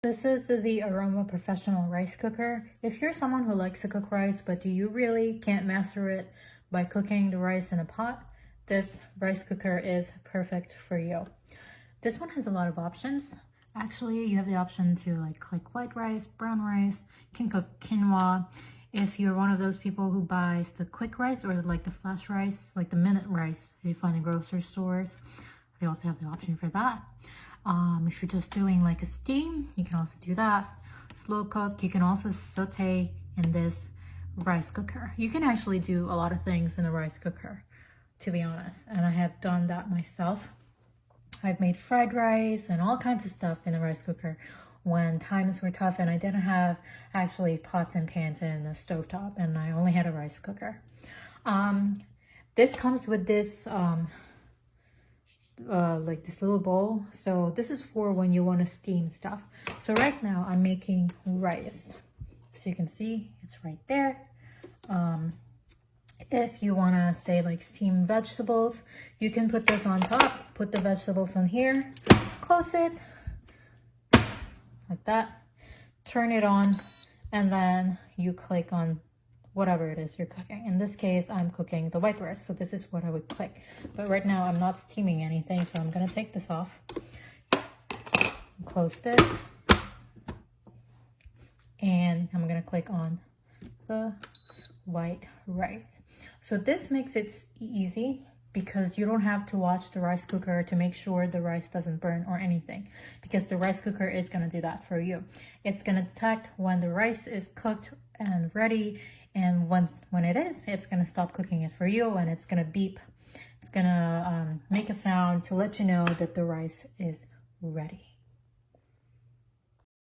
This is the Aroma Professional Rice Cooker. If you're someone who likes to cook rice, but you really can't master it by cooking the rice in a pot, this rice cooker is perfect for you. This one has a lot of options. Actually, you have the option to click white rice, brown rice, you can cook quinoa. If you're one of those people who buys the quick rice or like the flash rice, like the minute rice you find in grocery stores, they also have the option for that. If you're just doing like a steam, you can also do that. Slow cook, you can also saute in this rice cooker. You can actually do a lot of things in a rice cooker, to be honest, and I have done that myself. I've made fried rice and all kinds of stuff in a rice cooker when times were tough and I didn't have actually pots and pans in the stovetop and I only had a rice cooker. This comes with this like this little bowl, so this is for when you want to steam stuff. So right now I'm making rice, so you can see it's right there. If you want to say like steam vegetables, you can put this on top, put the vegetables in here, close it like that, turn it on, and then you click on whatever it is you're cooking. In this case, I'm cooking the white rice, so this is what I would click. But right now I'm not steaming anything, so I'm gonna take this off, close this, and I'm gonna click on the white rice. So this makes it easy because you don't have to watch the rice cooker to make sure the rice doesn't burn or anything, because the rice cooker is gonna do that for you. It's gonna detect when the rice is cooked and ready, and when it is, it's gonna stop cooking it for you, and it's gonna beep. It's gonna make a sound to let you know that the rice is ready.